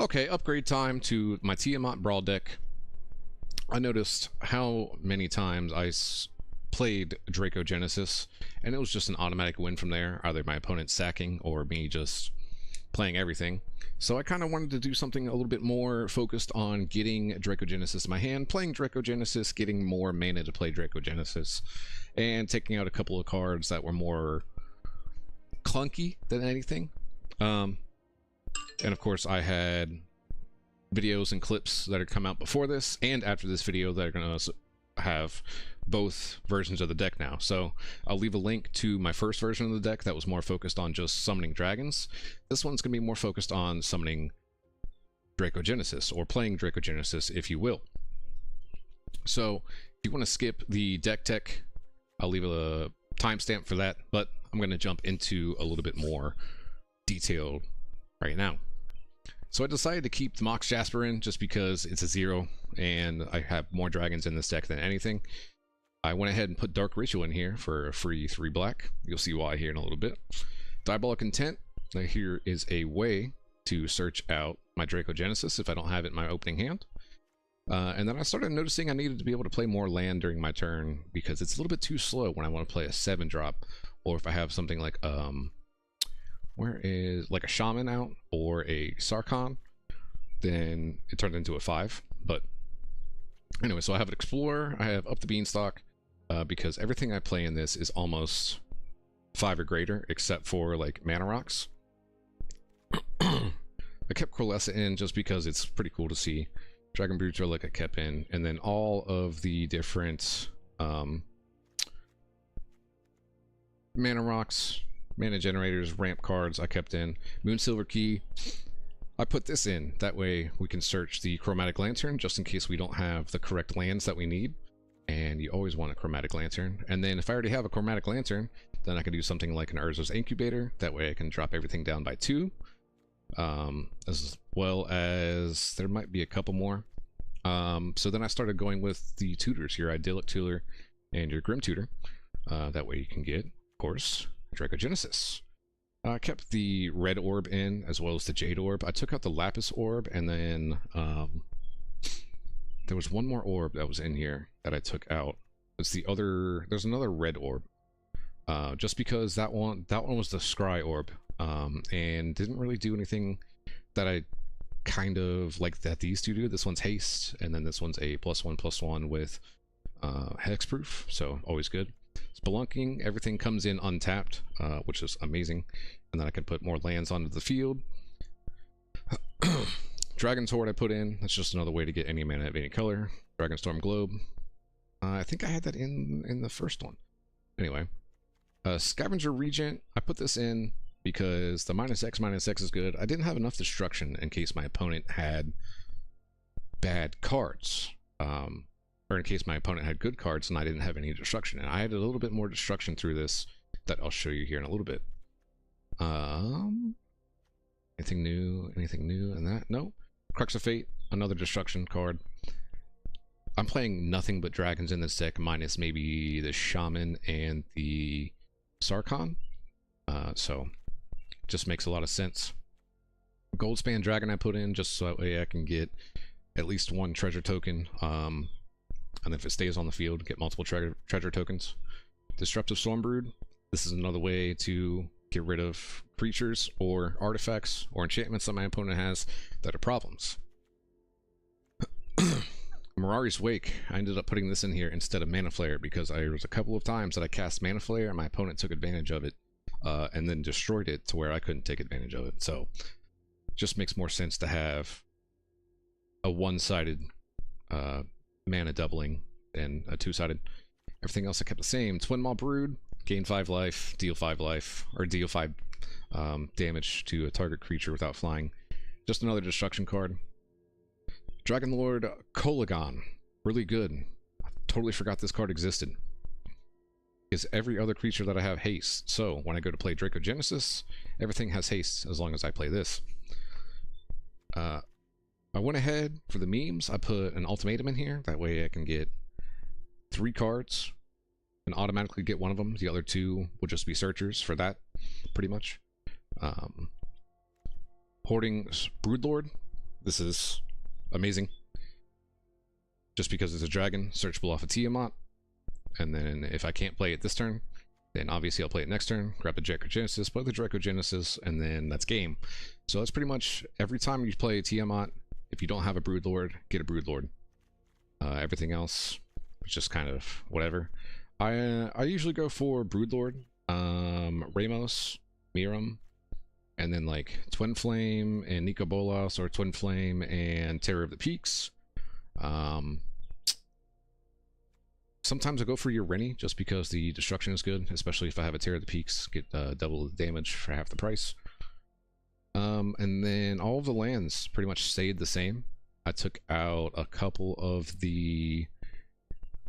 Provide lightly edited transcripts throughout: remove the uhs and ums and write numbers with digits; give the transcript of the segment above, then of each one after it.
Okay, upgrade time to my Tiamat Brawl deck. I noticed how many times I played Dracogenesis, and it was just an automatic win from there, either my opponent sacking or me just playing everything. So I kind of wanted to do something a little bit more focused on getting Dracogenesis in my hand, playing Dracogenesis, getting more mana to play Dracogenesis, and taking out a couple of cards that were more clunky than anything. And of course I had videos and clips that had come out before this and after this video that are going to have both versions of the deck now. So I'll leave a link to my first version of the deck that was more focused on just summoning dragons. This one's going to be more focused on summoning Dracogenesis, or playing Dracogenesis, if you will. So if you want to skip the deck tech, I'll leave a timestamp for that, but I'm going to jump into a little bit more detailed right now. So I decided to keep the Mox Jasper in just because it's a 0 and I have more dragons in this deck than anything. I went ahead and put Dark Ritual in here for a free 3 black. You'll see why here in a little bit. Diabolic Intent. Now here is a way to search out my Dracogenesis if I don't have it in my opening hand. And then I started noticing I needed to be able to play more land during my turn because it's a little bit too slow when I want to play a 7-drop, or if I have something like where is like a Shaman out or a Sarkhan, then it turns into a 5. But anyway, so I have an Explorer, I have Up the Beanstalk, because everything I play in this is almost 5 or greater, except for like Mana Rocks. I kept Coalescent in just because it's pretty cool to see. Dragonpeaker Relic I kept in, and then all of the different Mana Rocks, Mana Generators, Ramp cards I kept in. Moonsilver Key, I put this in. That way we can search the Chromatic Lantern just in case we don't have the correct lands that we need. And you always want a Chromatic Lantern. And then if I already have a Chromatic Lantern, then I can do something like an Urza's Incubator. That way I can drop everything down by 2. As well as there might be a couple more. So then I started going with the tutors, your Idyllic Tutor and your Grim Tutor. That way you can get, of course, Dracogenesis. I kept the red orb in as well as the jade orb. I took out the lapis orb, and then there was one more orb that was in here that I took out. It's the other, there's another red orb. Just because that one was the scry orb, and didn't really do anything that I kind of like that these two do. This one's haste, and then this one's a +1/+1 with hexproof, so always good. Spelunking, everything comes in untapped, which is amazing, and then I can put more lands onto the field. Dragon's Horde I put in. That's just another way to get any mana of any color. Dragonstorm Globe, I think I had that in the first one. Anyway, Scavenger Regent, I put this in because the -X is good. I didn't have enough destruction in case my opponent had bad cards, or in case my opponent had good cards and I didn't have any destruction. And I had a little bit more destruction through this that I'll show you here in a little bit. Anything new in that? No. Crux of Fate, another destruction card. I'm playing nothing but dragons in this deck, minus maybe the Shaman and the Sarkhan. So just makes a lot of sense. Goldspan Dragon I put in just so that way I can get at least 1 treasure token. And if it stays on the field, get multiple treasure tokens. Disruptive Stormbrood. This is another way to get rid of creatures or artifacts or enchantments that my opponent has that are problems. Mirari's Wake. I ended up putting this in here instead of Mana Flare because there was a couple of times that I cast Mana Flare and my opponent took advantage of it, and then destroyed it to where I couldn't take advantage of it. So it just makes more sense to have a one-sided mana doubling and a 2-sided. Everything else I kept the same. Twin Maw Brood, gain 5 life, deal 5 life, or deal 5 damage to a target creature without flying. Just another destruction card. Dragon Lord Kolagon, really good. I totally forgot this card existed. Is every other creature that I have haste. So when I go to play Dracogenesis, everything has haste as long as I play this. I went ahead for the memes. I put an ultimatum in here. That way I can get 3 cards and automatically get one of them. The other 2 will just be searchers for that, pretty much. Hoarding Broodlord. This is amazing. Just because it's a dragon, searchable off a Tiamat. And then if I can't play it this turn, then obviously I'll play it next turn, grab the Dracogenesis, play the Dracogenesis, and then that's game. So that's pretty much every time you play a Tiamat, if you don't have a Broodlord, get a Broodlord. Everything else is just kind of whatever. I usually go for Broodlord, Ramos, Miirym, and then like Twinflame and Nika Bolas, or Twinflame and Terror of the Peaks. Sometimes I go for your Rennie just because the destruction is good, especially if I have a Terror of the Peaks, get double the damage for half the price. And then all of the lands pretty much stayed the same. I took out a couple of the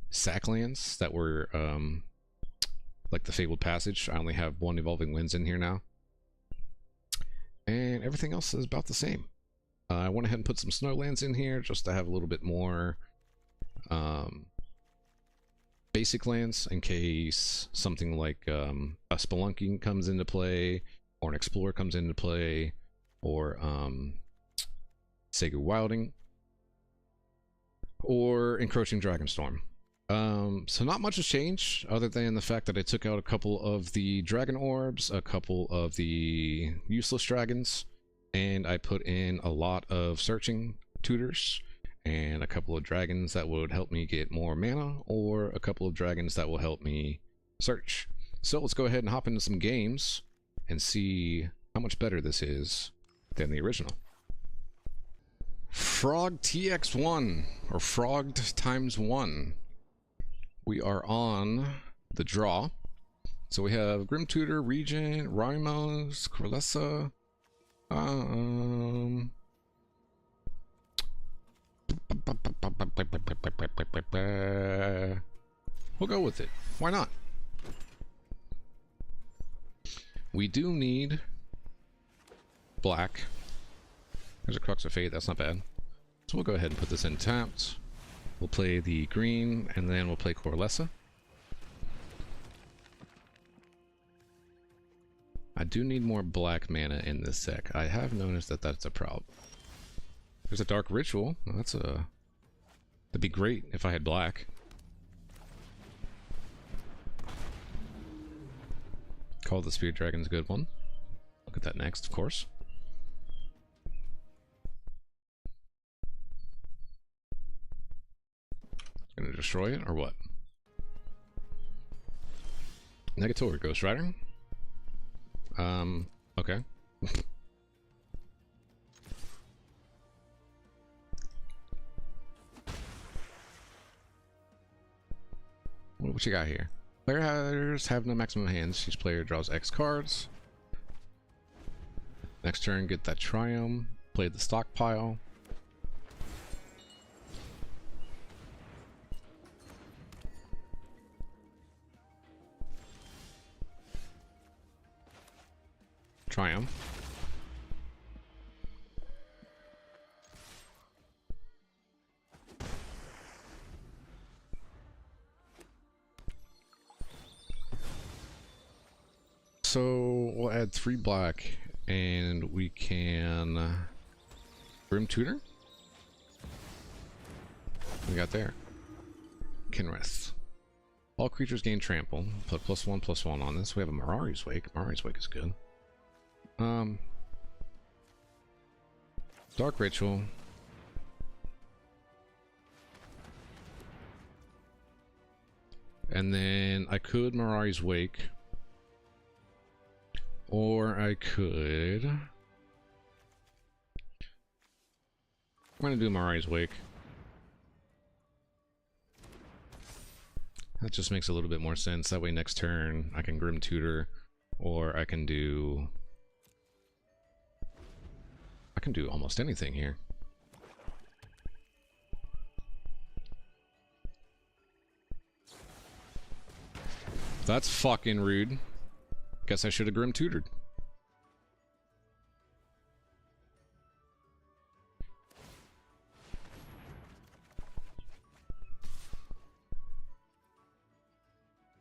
sack lands that were like the Fabled Passage. I only have one Evolving Winds in here now. And everything else is about the same. I went ahead and put some snow lands in here just to have a little bit more basic lands in case something like a Spelunking comes into play, or an Explorer comes into play, or Segu Wilding, or Encroaching Dragonstorm. So not much has changed other than the fact that I took out a couple of the dragon orbs, a couple of the useless dragons, and I put in a lot of searching tutors and a couple of dragons that would help me get more mana, or a couple of dragons that will help me search. So let's go ahead and hop into some games and see how much better this is than the original. Frog TX1, or Frogged times 1. We are on the draw. So we have Grim Tutor, Regent, Rymos, Corlessa. We'll go with it. Why not? We do need black. There's a Crux of Fate, that's not bad. So we'll go ahead and put this in tapped. We'll play the green, and then we'll play Corlessa. I do need more black mana in this deck. I have noticed that that's a problem. There's a Dark Ritual. Well, that'd be great if I had black. Call the Spirit Dragon's a good one. Look at that next, of course. Gonna destroy it, or what? Negatory Ghost Rider. Okay. What you got here? Players have no maximum hands. Each player draws X cards. Next turn, get that Triumph. Play the stockpile. Triumph. So we'll add 3 black, and we can Grim Tutor. We got there. Kenrith. All creatures gain trample. Put +1/+1 on this. We have a Mirari's Wake. Mirari's Wake is good. Dark Ritual. And then I could Mirari's Wake. Or I could... I'm gonna do Mirari's Wake. That just makes a little bit more sense. That way next turn I can Grim Tutor, or I can do almost anything here. That's fucking rude. Guess I should have Grim Tutored.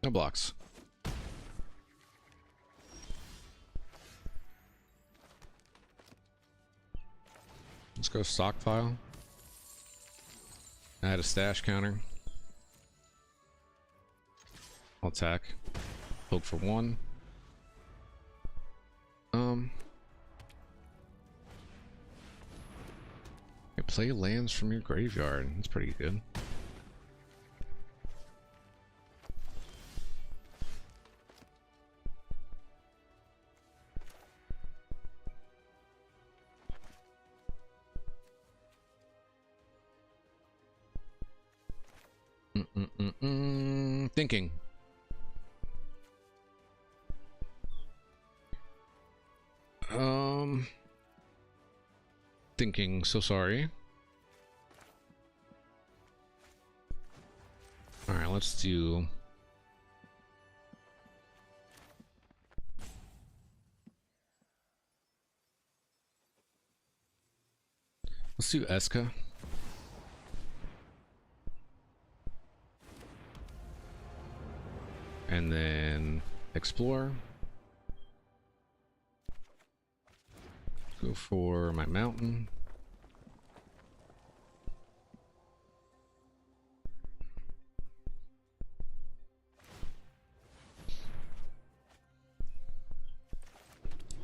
No blocks. Let's go stockpile. Add a stash counter. I'll attack. Poke for 1. You play lands from your graveyard. That's pretty good. Thinking. Thinking, so sorry. Alright, let's do... Let's do Esika. And then explore. Go for my mountain.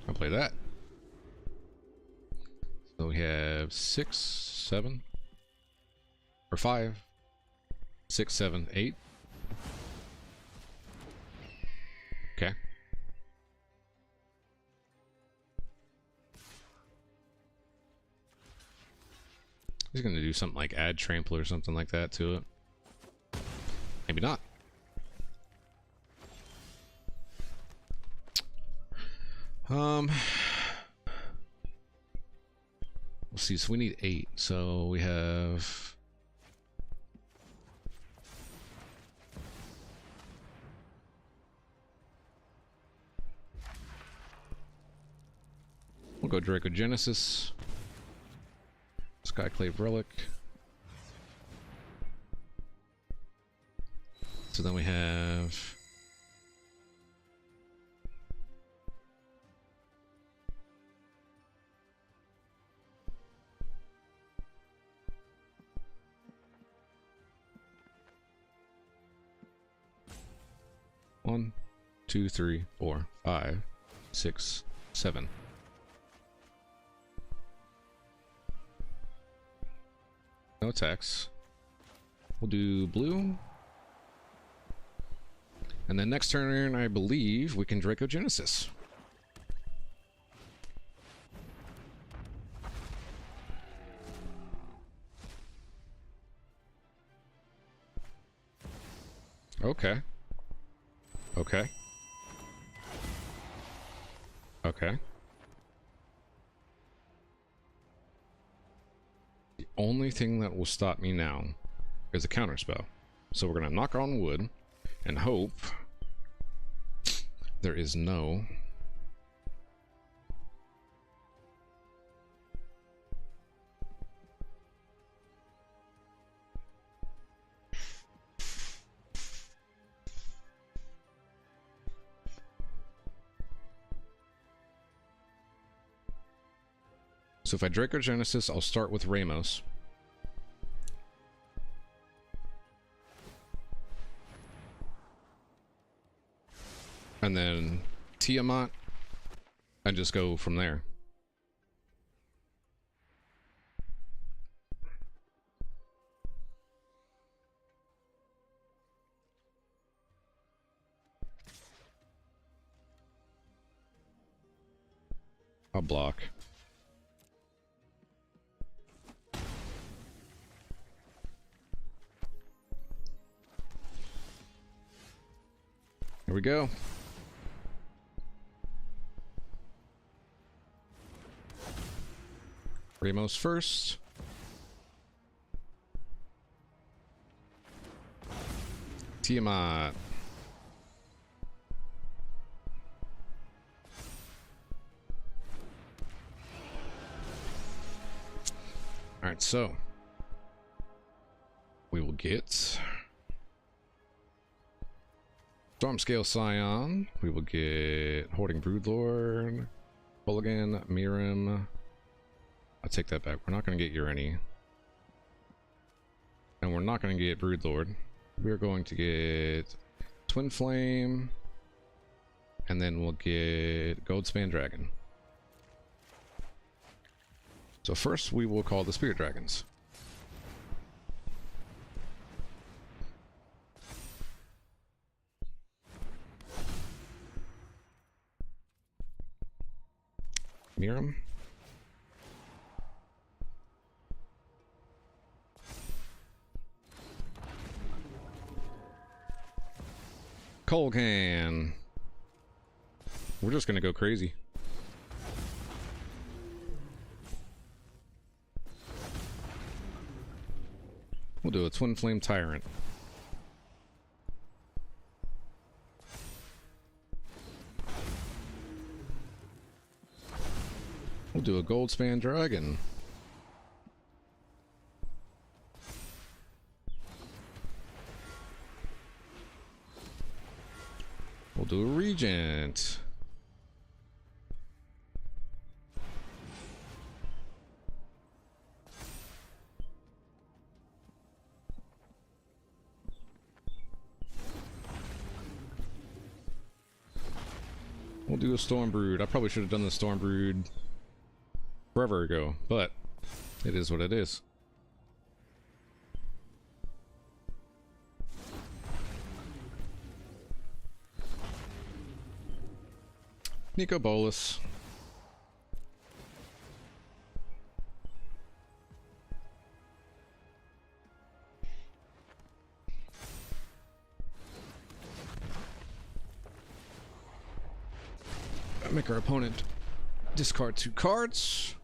I'll play that. So we have 6, 7, or 5, 6, 7, 8. Okay. He's gonna do something like add trample or something like that to it. Maybe not. Let's see, so we need 8, so we have... We'll go Dracogenesis, Skyclave Relic. So then we have... One, 2, 3, 4, 5, 6, 7. No attacks. We'll do blue. And then next turn, I believe we can Dracogenesis. Okay. Okay. Okay. The only thing that will stop me now is a counterspell. So we're gonna knock on wood and hope there is no... So if I Dracogenesis, I'll start with Ramos. And then Tiamat, and just go from there. I'll block. Here we go. Ramos first. Tiamat. Alright, so we will get Stormscale Scion. We will get Hoarding Broodlord, Mulligan, Miirym, I take that back. We're not going to get Urani. And we're not going to get Broodlord. We're going to get Twinflame. And then we'll get Goldspan Dragon. So first we will call the Spirit Dragons. Miirym. Colcan. We're just gonna go crazy. We'll do a Twinflame Tyrant. We'll do a Goldspan Dragon. We'll do a Regent. We'll do a Stormbrood. I probably should have done the Stormbrood forever ago, but it is what it is. Nico Bolas. Make our opponent discard 2 cards.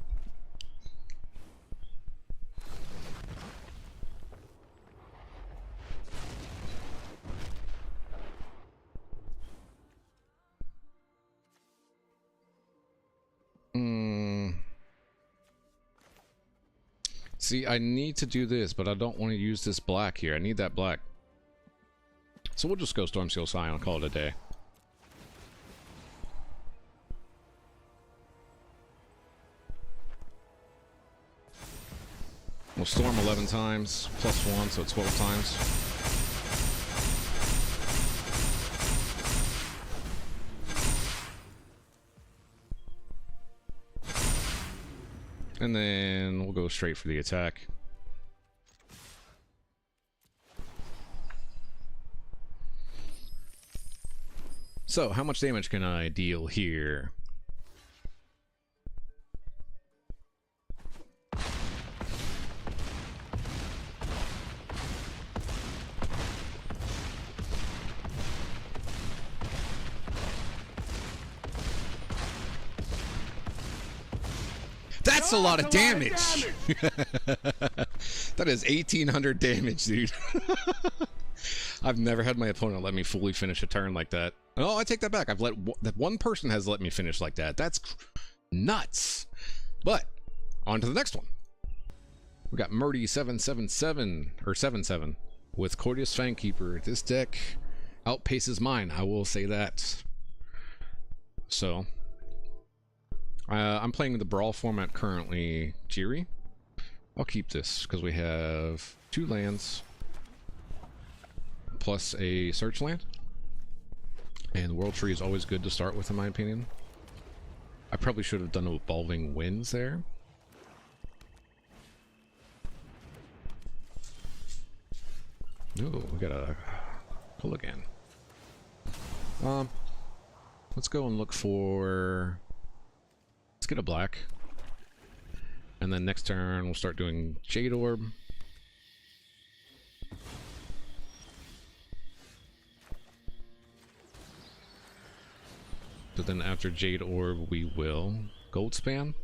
See, I need to do this, but I don't want to use this black here. I need that black. So we'll just go Stormseal Scion and call it a day. We'll storm 11 times, plus 1, so 12 times. And then we'll go straight for the attack. So, how much damage can I deal here? That's a lot of damage. That is 1800 damage, dude. I've never had my opponent let me fully finish a turn like that. Oh, I take that back. I've let that one person has let me finish like that. That's nuts. But on to the next one. We got Murdy 777 or 77 with Kotis Fangkeeper. This deck outpaces mine. I will say that. So. I'm playing the Brawl format currently, Jiri. I'll keep this because we have 2 lands plus a search land. And World Tree is always good to start with, in my opinion. I probably should have done Evolving Winds there. Ooh, we got a pull again. Let's go and look for... Let's get a black. And then next turn we'll start doing Jade Orb. So then after Jade Orb we will Goldspan.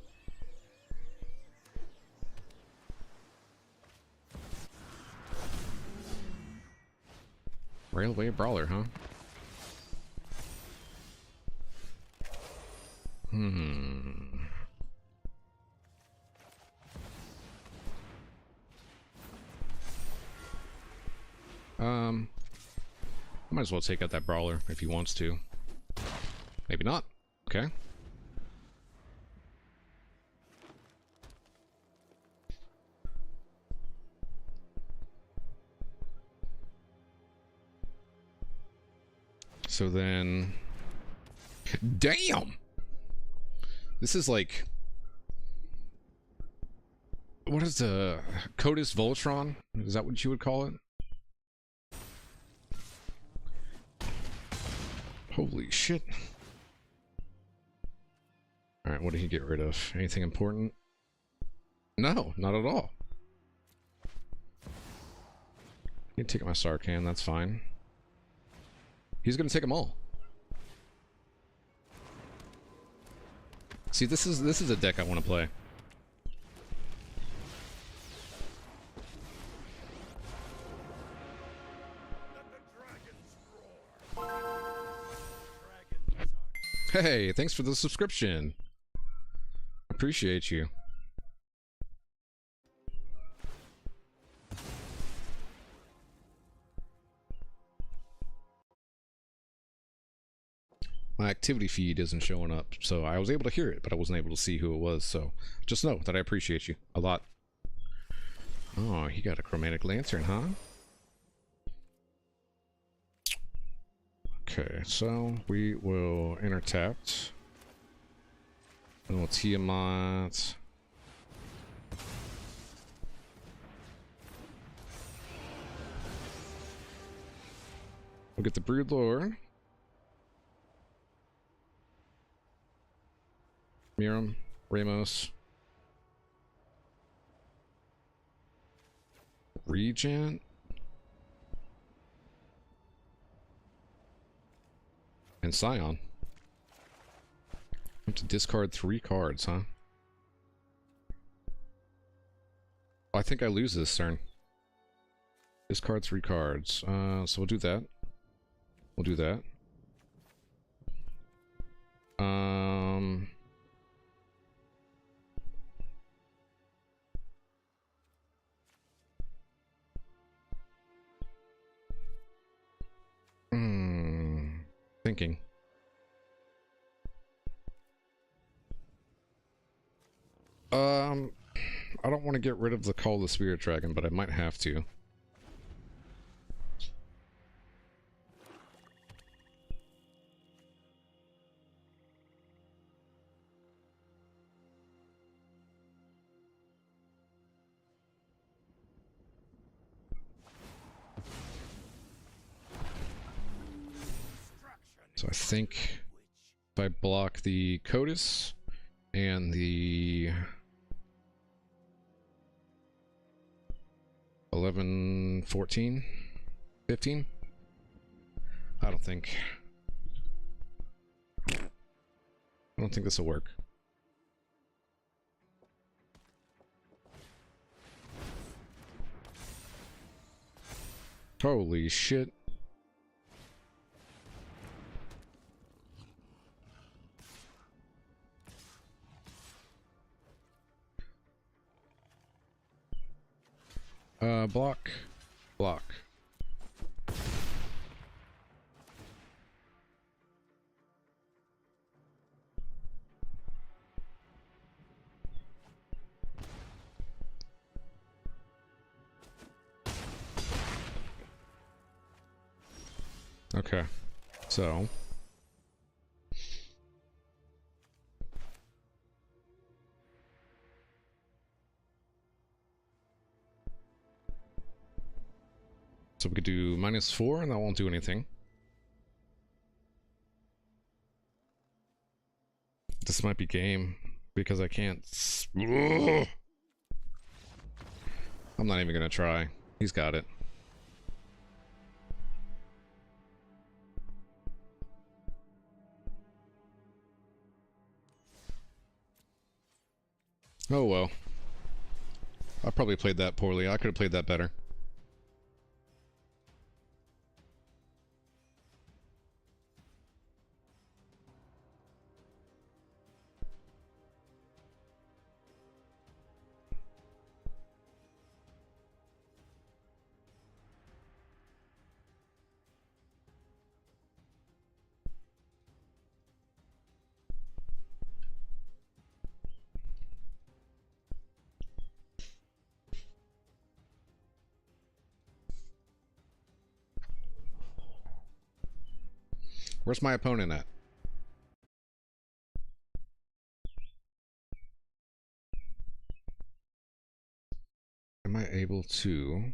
Railway Brawler, huh? Might as well take out that Brawler if he wants to. Maybe not. Okay. So then... Damn! This is like... What is the... Kotis Voltron? Is that what you would call it? Holy shit. Alright, what did he get rid of? Anything important? No, not at all. You can take my Sarkhan, that's fine. He's gonna take them all. See, this is a deck I want to play. Hey, thanks for the subscription. Appreciate you. My activity feed isn't showing up, so I was able to hear it, but I wasn't able to see who it was, so just know that I appreciate you a lot. Oh, he got a Chromatic Lantern, huh? Okay, so we will enter tapped. And we'll Tiamat. We'll get the Broodlord. Miirym, Ramos. Regent. And Scion. I have to discard 3 cards, huh? I think I lose this turn. Discard 3 cards. So we'll do that. We'll do that. Thinking. I don't want to get rid of the Call of the Spirit Dragon, but I might have to. So I think if I block the Kotis and the 11, 14, 15, I don't think this will work. Holy shit. Block. Block. Okay. So we could do -4 and that won't do anything. This might be game because I can't. Ugh. I'm not even gonna try. He's got it. Oh well. I probably played that poorly. I could have played that better. Where's my opponent at? Am I able to...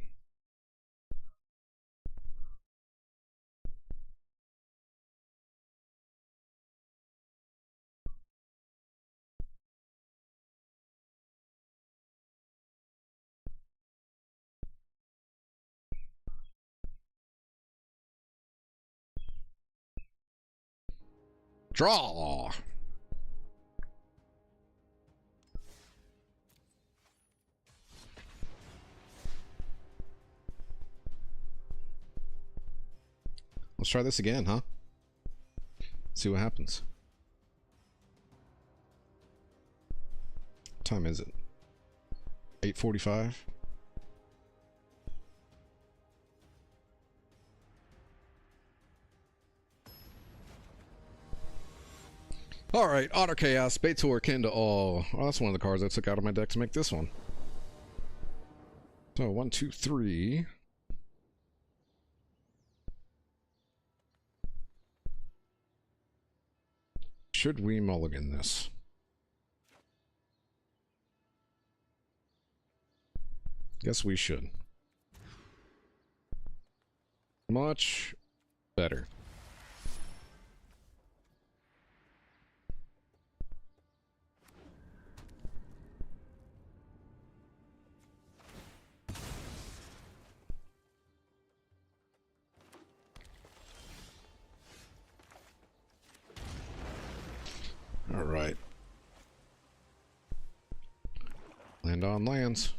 Draw! Let's try this again, huh? See what happens. What time is it? 8:45? Alright, Otter Chaos, Betor, Kin to All. Oh, that's one of the cards I took out of my deck to make this one. So, 1, 2, 3. Should we mulligan this? Guess we should. Much better. All right. Land on lands.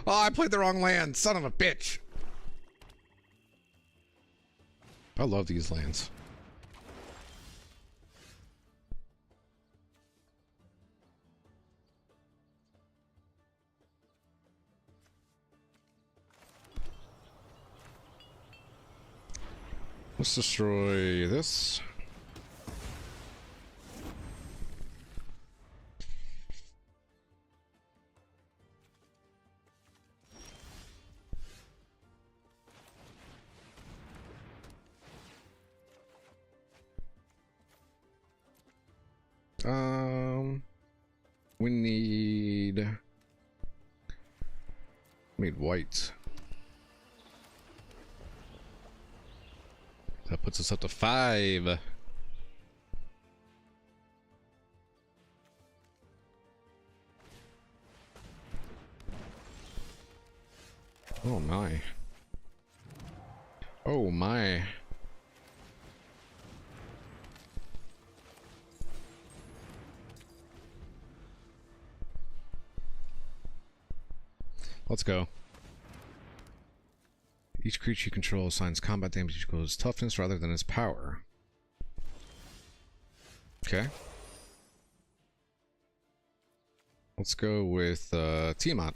Oh, I played the wrong land. Son of a bitch. I love these lands. Let's destroy this. We need white. That puts us up to 5. Oh my. Oh my. Let's go. Each creature you control assigns combat damage equals its toughness rather than its power. Okay. Let's go with Tiamat.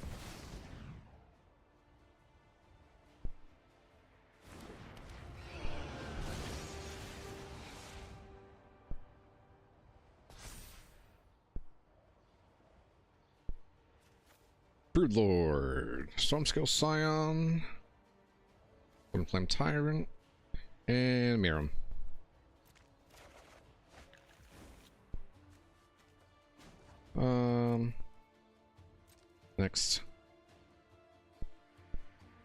Broodlord, Stormscale Scion, Twinflame Tyrant, and Miirym. Next.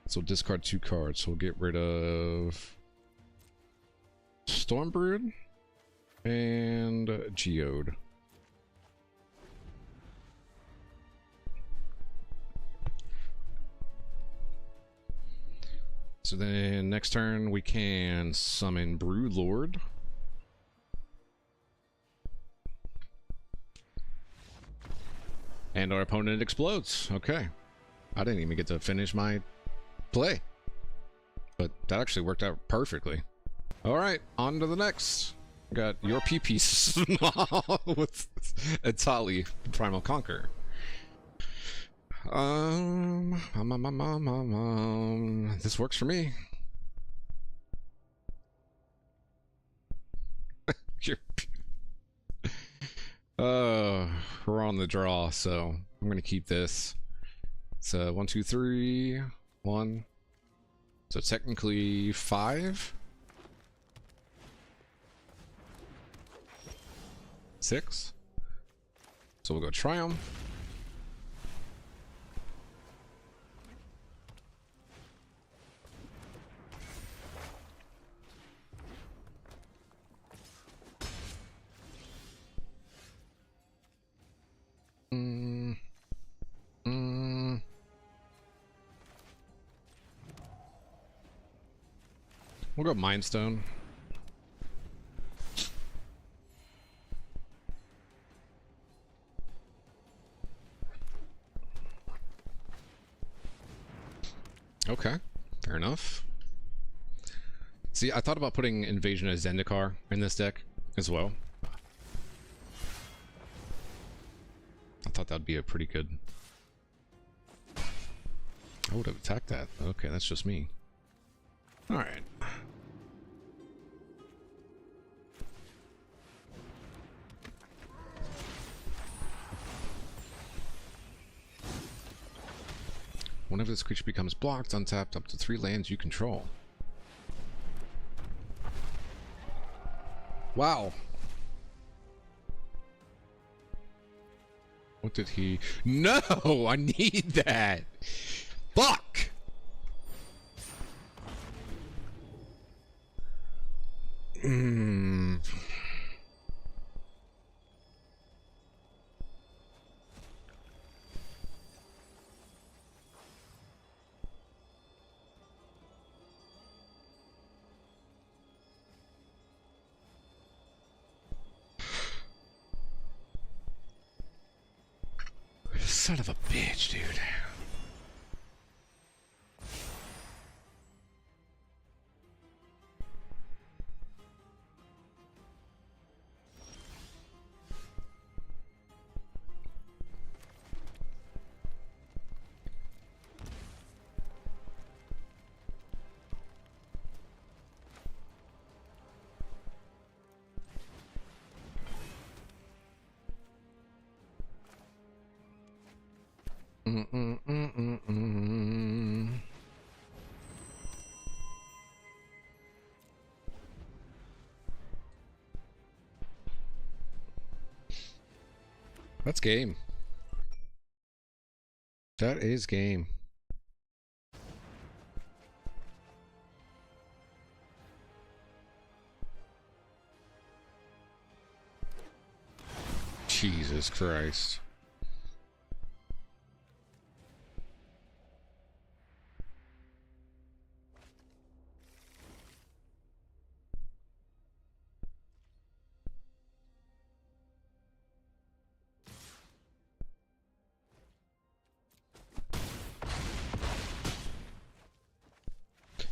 So discard 2 cards. So we'll get rid of Stormbrood and Geode. So then next turn we can summon Broodlord. And our opponent explodes. Okay. I didn't even get to finish my play. But that actually worked out perfectly. Alright, on to the next. Got your P-piece with Etali, Primal Conqueror. This works for me. We're on the draw, so I'm gonna keep this. So 1, 2, 3, 1. So technically 5, 6. So we'll go try them. We'll go Mind Stone. Okay, fair enough. See, I thought about putting Invasion of Zendikar in this deck as well. I thought that'd be a pretty good... I would have attacked that. Okay, that's just me. Alright. Whenever this creature becomes blocked, untap up to 3 lands you control. Wow. What did he... No! I need that! Fuck! Son of a bitch, dude. That's game. That is game. Jesus Christ.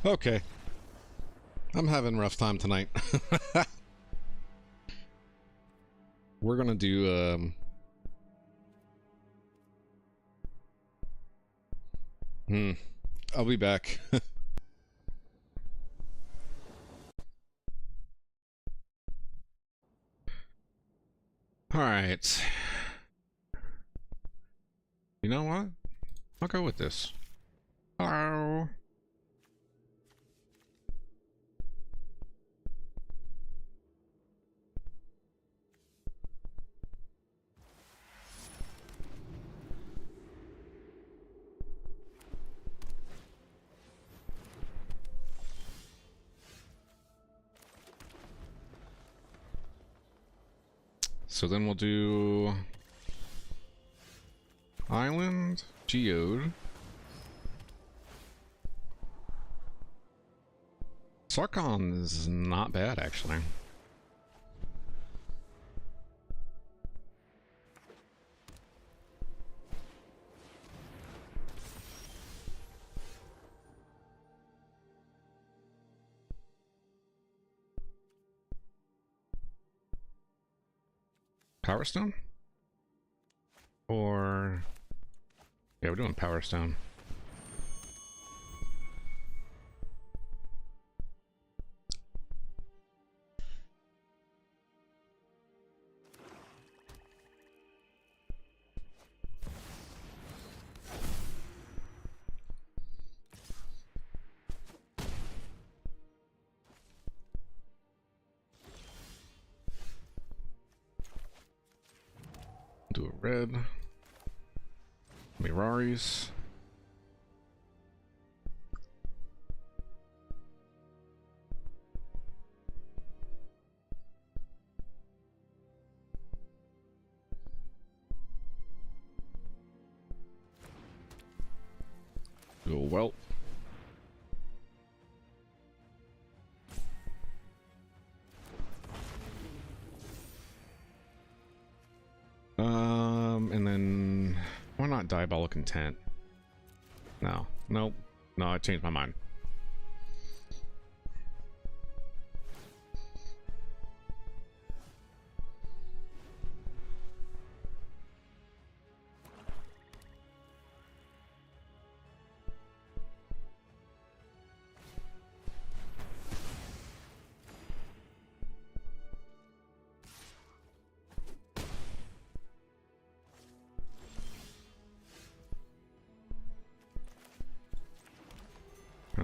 Okay. I'm having a rough time tonight. We're gonna do, I'll be back. Alright. You know what? I'll go with this. Hello. So then we'll do Island, Geode, Sarkon is not bad actually. Power Stone? Or... yeah, we're doing Power Stone. red. Miraris. Go well. And then why not Diabolic Intent? No, nope, no, I changed my mind.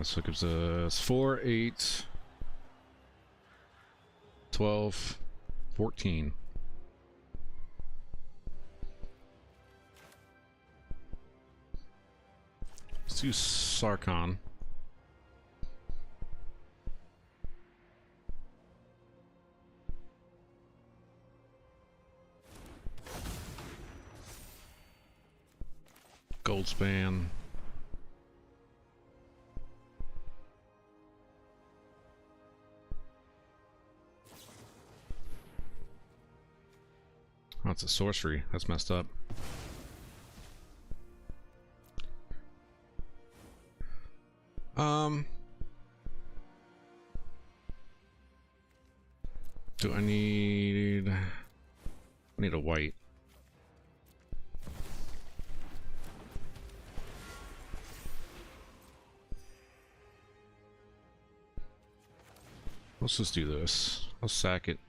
So it gives us 4, 8, 12, 14. Let's use Sarkhan. Goldspan. Oh, it's a sorcery. That's messed up. Do I need a white. Let's just do this. I'll sack it.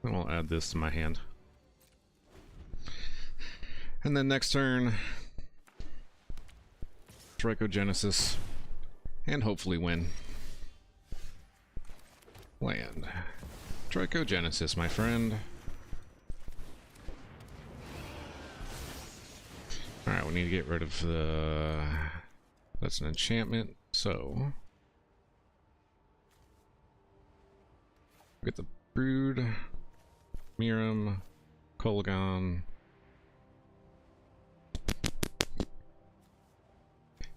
Then I'll add this to my hand. And then next turn, Dracogenesis, and hopefully win. Land. Dracogenesis, my friend. Alright, we need to get rid of the... That's an enchantment, so... Get the Brood, Miirym, Kolaghan,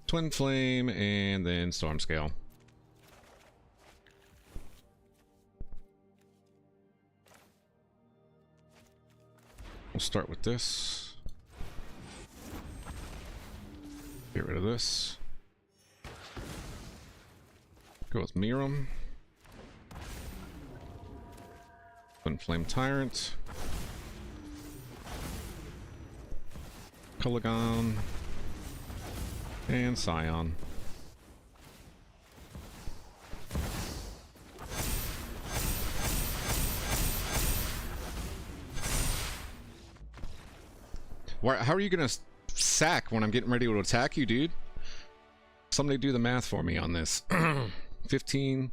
Twinflame, and then Stormscale. We'll start with this. Get rid of this. Go with Miirym. Twinflame Tyrant. Kolaghan. And Scion. How are you gonna sack when I'm getting ready to attack you, dude? Somebody do the math for me on this. 15,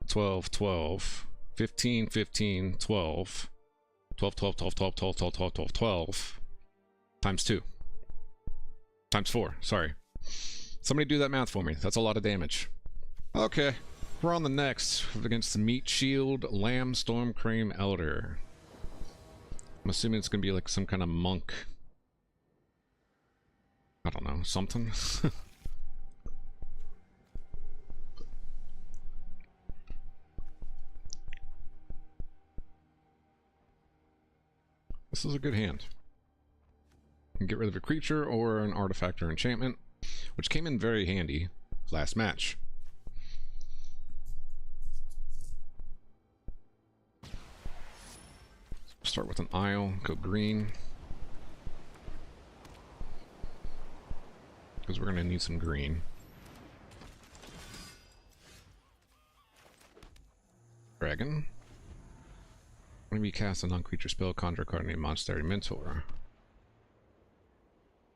12, 12, 15, 15, 12, 12, 12, 12, 12, 12, 12, 12, 12, 12, times 2. Times 4, sorry. Somebody do that math for me. That's a lot of damage. Okay, we're on the next against the Meat Shield Lamb Stormcrane Elder. I'm assuming it's gonna be like some kind of monk. I don't know, something. This is a good hand. Get rid of a creature or an artifact or enchantment, which came in very handy last match. Start with an Isle, go green. Because we're going to need some green. Dragon. When we cast a non-creature spell, conjure a card named Monastery Mentor.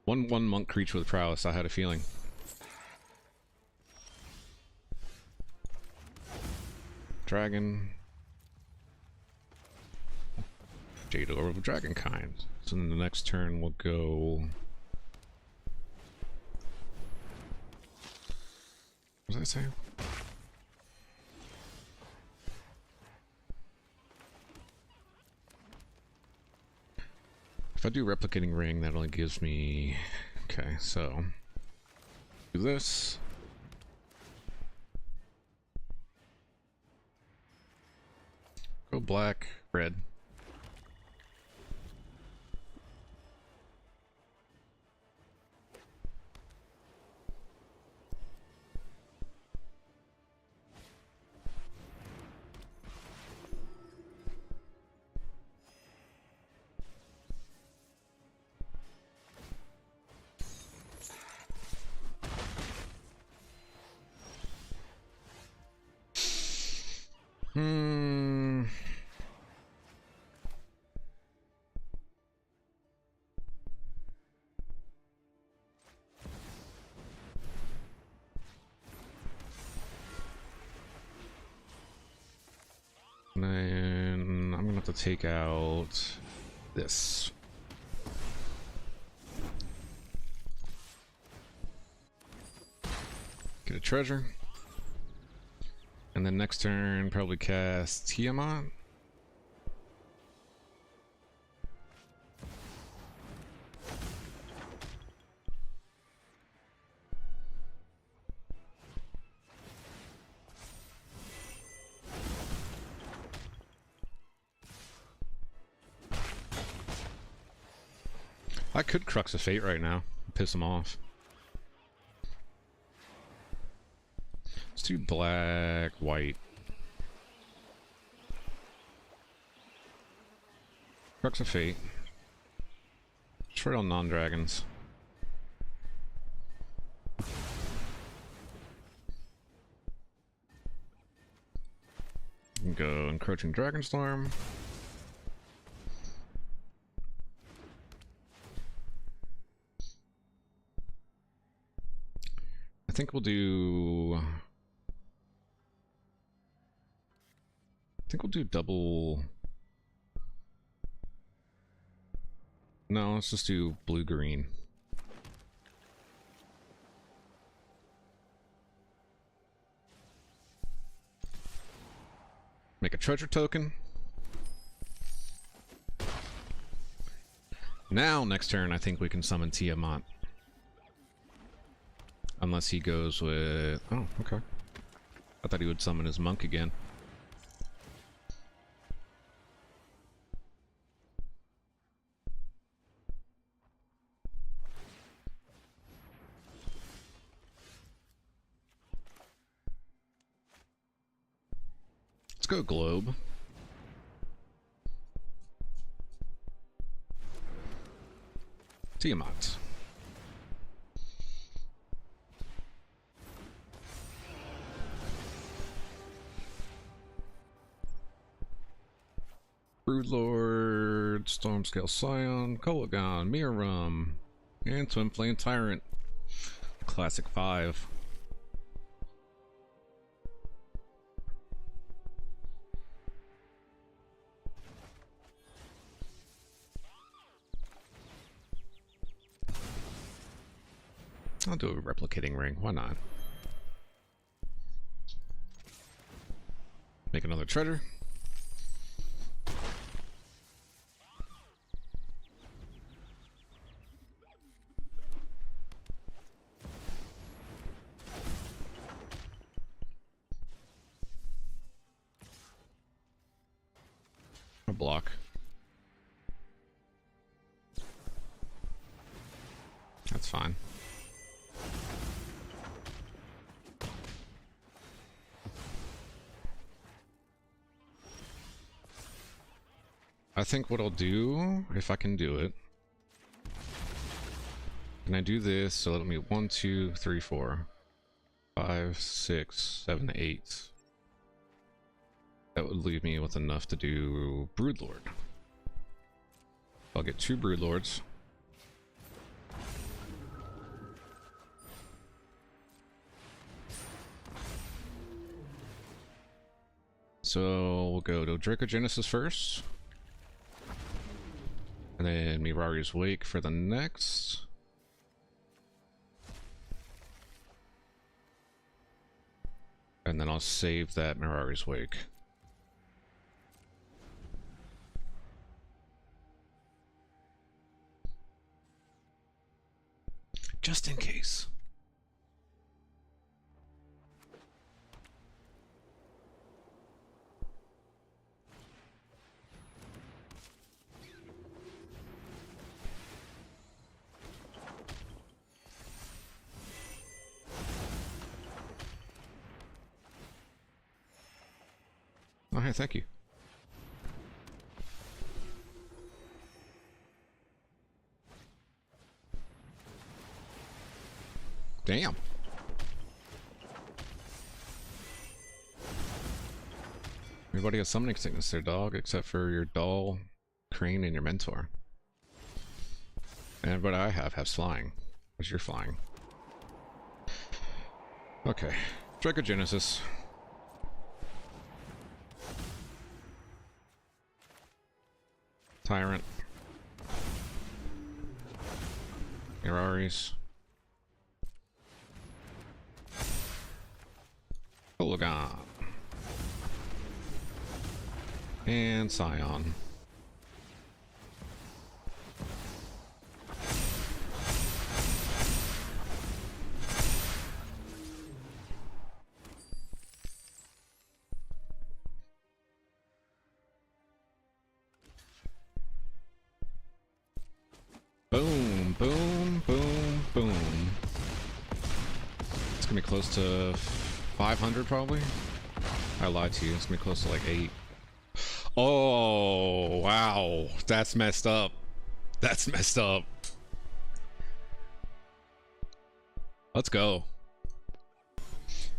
1/1 monk creature with prowess, I had a feeling. Dragon. A-Jade Orb of Dragonkind. So then the next turn we'll go... What did I say? If I do Replicating Ring, that only gives me... Okay, so... Do this. Go black, red. And then I'm gonna have to take out this. Get a treasure. And then next turn, probably cast Tiamat. I could Crux of Fate right now, piss him off. Let's do black, white. Crux of Fate. Destroy all non-dragons. Go Encroaching Dragonstorm. I think we'll do... double... No, let's just do blue-green. Make a treasure token. Now, next turn, I think we can summon Tiamat. Unless he goes with... Oh, okay. I thought he would summon his monk again. Let's go globe. Tiamat. Broodlord, Stormscale Scion, Kolagon, Miirym, and Twinflame Tyrant. Classic 5. I'll do a Replicating Ring, why not? Make another treasure. A block. That's fine. I think what I'll do, if I can do it, can I do this? So let me 1, 2, 3, 4, 5, 6, 7, 8. That would leave me with enough to do Broodlord. I'll get 2 Broodlords. So we'll go to Dracogenesis first. And then Mirari's Wake for the next. And then I'll save that Mirari's Wake. Just in case. Oh, hey, thank you. Damn. Everybody has summoning sickness there, dog, except for your doll, crane, and your mentor. And what I have has flying. What's your flying? Okay. Dracogenesis. Tyrant. Mirari's. Polygon. And Scion. Boom, boom, boom, boom. It's gonna be close to 500 probably. I lied to you. It's gonna be close to like 8. Oh, wow. That's messed up. That's messed up. Let's go.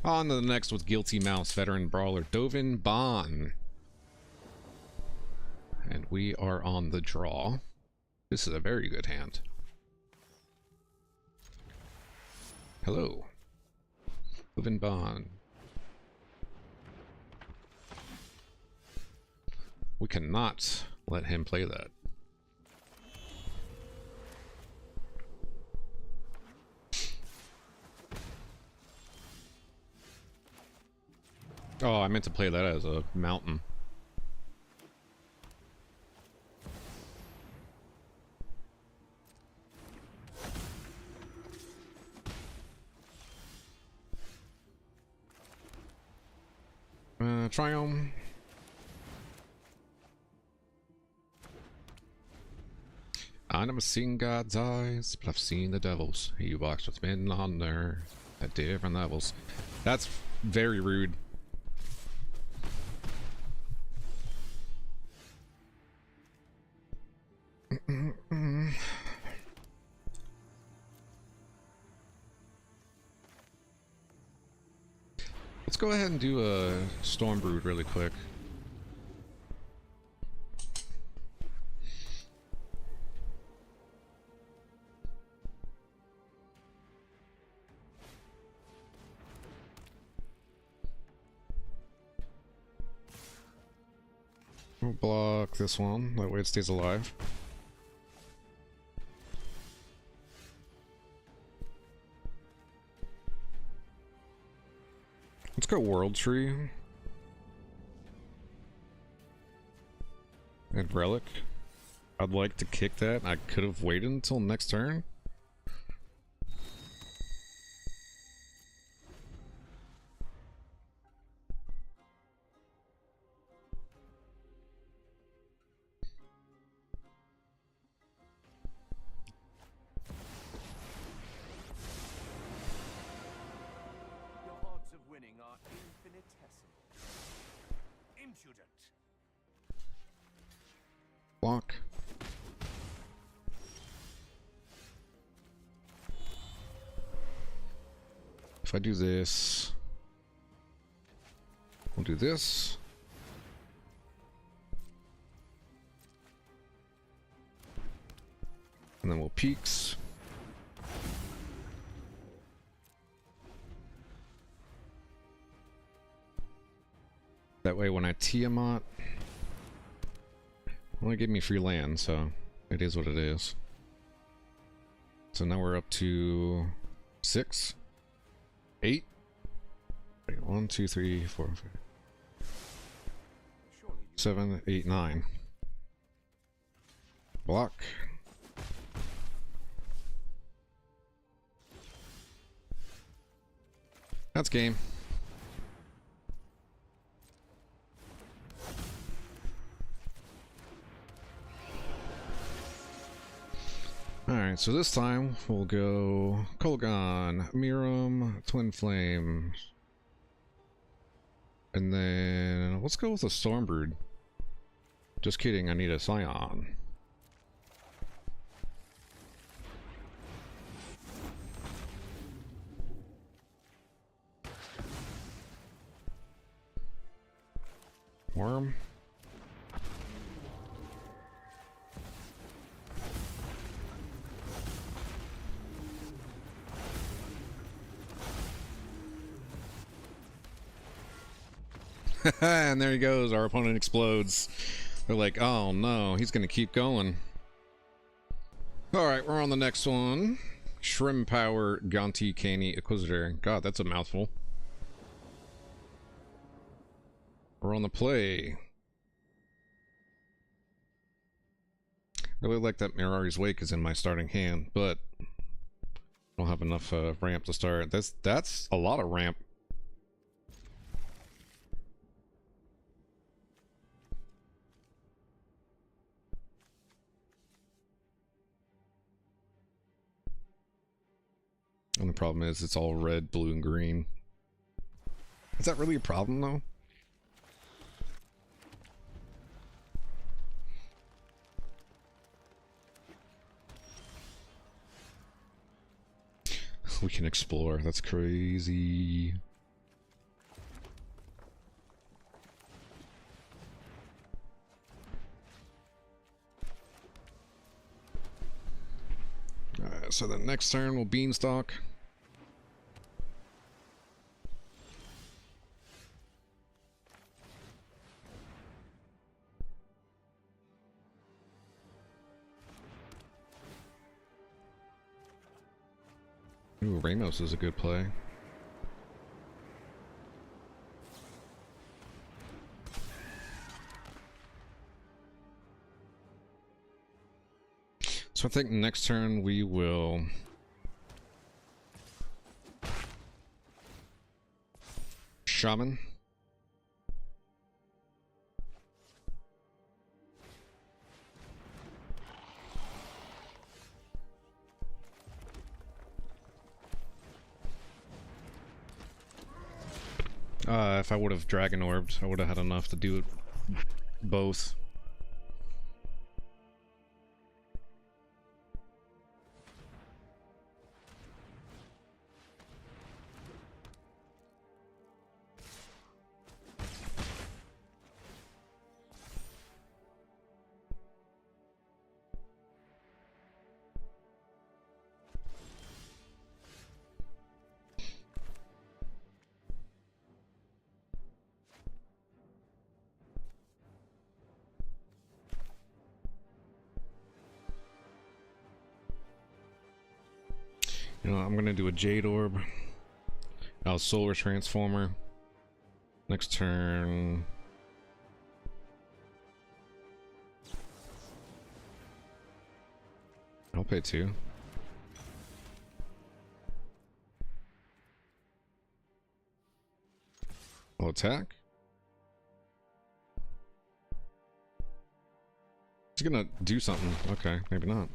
On to the next with Guilty Mouse, veteran brawler Dovin, Baan. And we are on the draw. This is a very good hand. Hello. Dovin, Baan. We cannot let him play that. Oh, I meant to play that as a mountain. Triumph. I never seen God's eyes, but I've seen the devil's. He walks with men on there at different levels. That's very rude. Let's go ahead and do a Storm Brood really quick. We'll block this one, that way it stays alive. Let's go World Tree. And Relic. I'd like to kick that. I could have waited until next turn. Block. If I do this, we'll do this. And then we'll peaks. That way when I Tiamat, only gave me free land, so it is what it is. So now we're up to 6, 8. Wait, 1, 2, 3, 4, 5, 7, 8, 9. Block. That's game. Alright, so this time we'll go Kolaghan, Miirym, Twinflame, and then let's go with a Stormbird. Just kidding, I need a Scion. Wyrm. And there he goes, our opponent explodes. They're like, oh no, he's gonna keep going. Alright, we're on the next one. Shrimp Power, Gonti, Canny, Acquisitor. God, that's a mouthful. We're on the play. Really like that Mirari's Wake is in my starting hand, but I don't have enough ramp to start. That's a lot of ramp. And the problem is it's all red, blue, and green. Is that really a problem, though? We can explore. That's crazy. Alright, so the next turn will Beanstalk. Ooh, Ramos is a good play. So I think next turn we will Shaman. If I would have Dragon Orbed, I would have had enough to do it both. You know, I'm gonna do a Jade Orb. I'll Solar Transformer. Next turn. I'll pay 2. I'll attack. He's gonna do something. Okay, maybe not.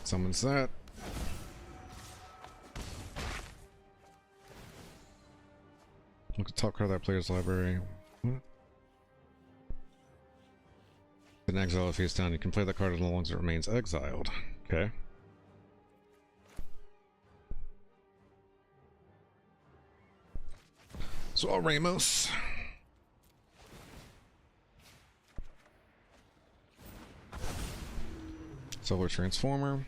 Summons that. Look at top card of that player's library. What? An exile face down. You can play that card as long as it remains exiled. Okay. So I'll Ramos. Solar Transformer.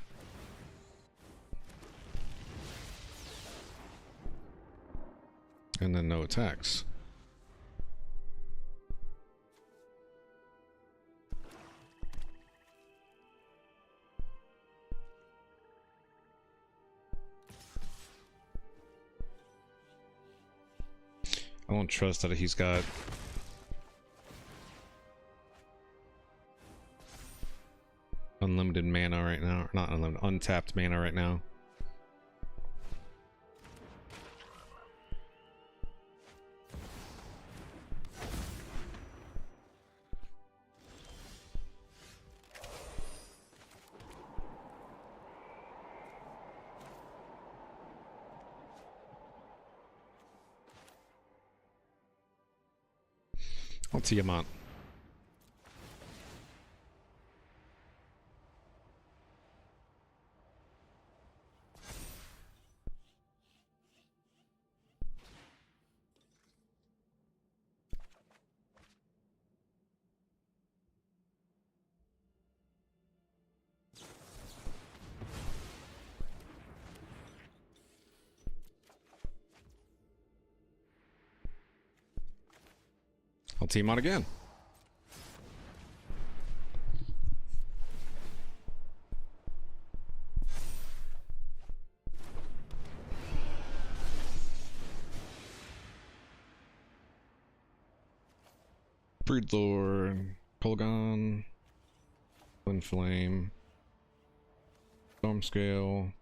And then no attacks. I don't trust that he's got unlimited mana right now. Not unlimited, untapped mana right now. I'll Tiamat. I'll Tiamat again. Breedlord, Polygon, Twinflame, Stormscale.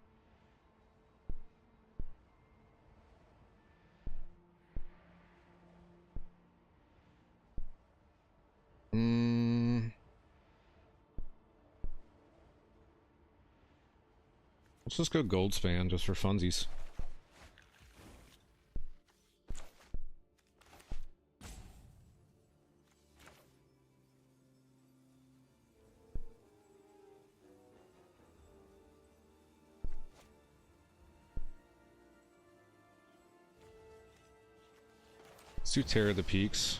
Let's just go Goldspan just for funsies. Let's do Terror of the Peaks.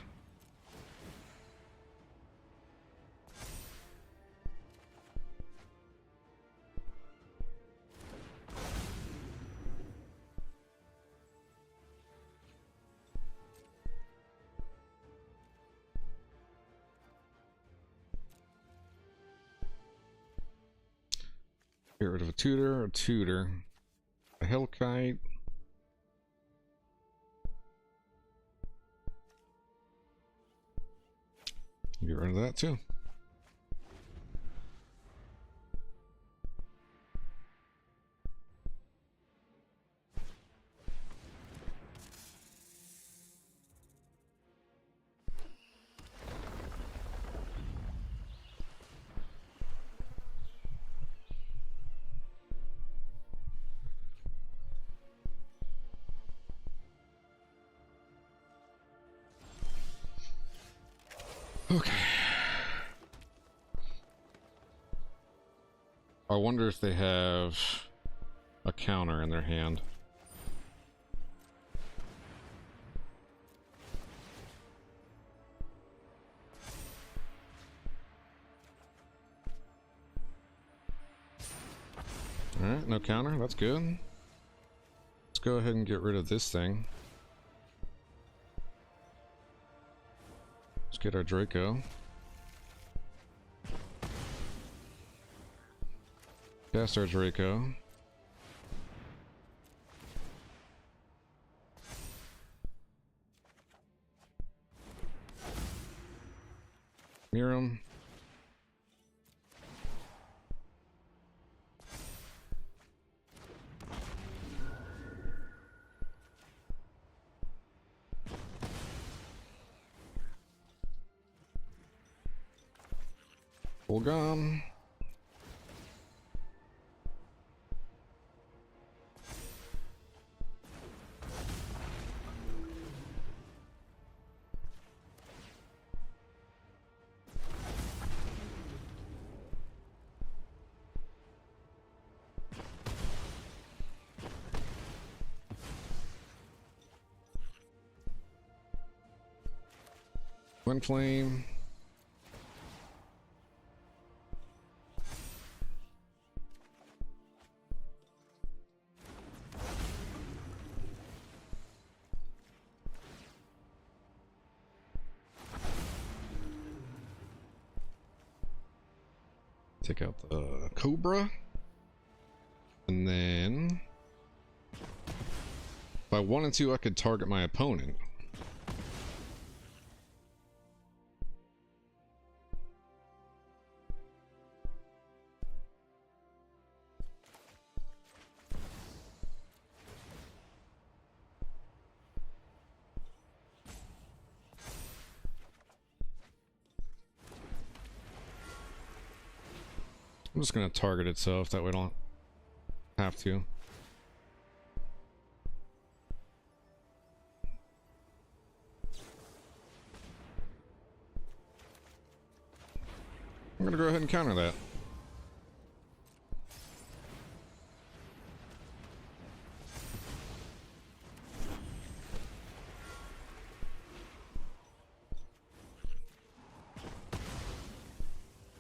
Get rid of a tutor, a Hellkite. Get rid of that too. Okay. I wonder if they have a counter in their hand. Alright, no counter, that's good. Let's go ahead and get rid of this thing. Let's get our Draco. Cast our Draco. Miirym. Gone. Twinflame. Take out the Cobra. And then... if I wanted to, I could target my opponent. I'm just gonna target itself, that way I don't have to. I'm gonna go ahead and counter that.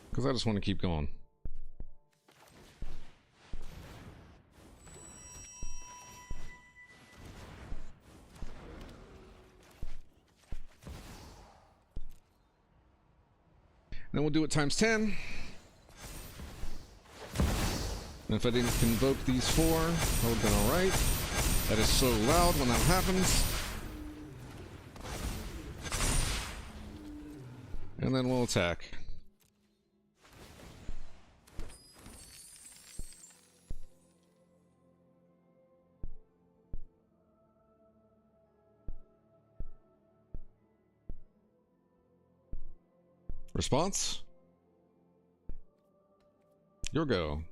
Because I just want to keep going. Then we'll do it times 10. And if I didn't convoke these 4, that would have been alright. That is so loud when that happens. And then we'll attack. Response? Your go.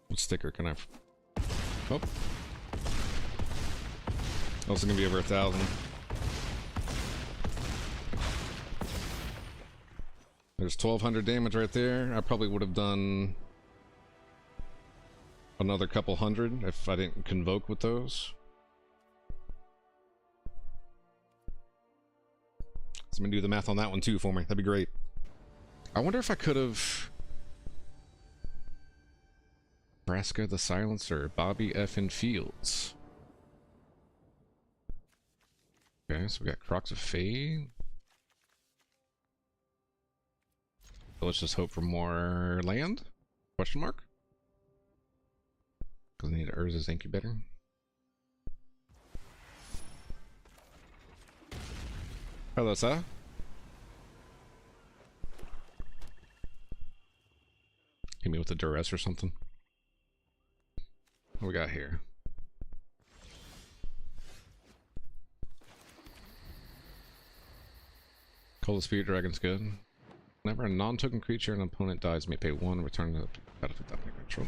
What sticker can I... oh. Also gonna be over 1,000. There's 1,200 damage right there. I probably would have done another couple hundred if I didn't convoke with those. Someone do the math on that one too for me. That'd be great. I wonder if I could have... Nebraska the Silencer, Bobby Effin Fields. Okay, so we got Crocs of Fae. Let's just hope for more land? Question mark? Because I need Urza's Incubator. Hello, sir. Hit me with a duress or something. What we got here? Call the Spirit Dragon's good. Whenever a non-token creature and an opponent dies, may pay 1, return the benefit that they control.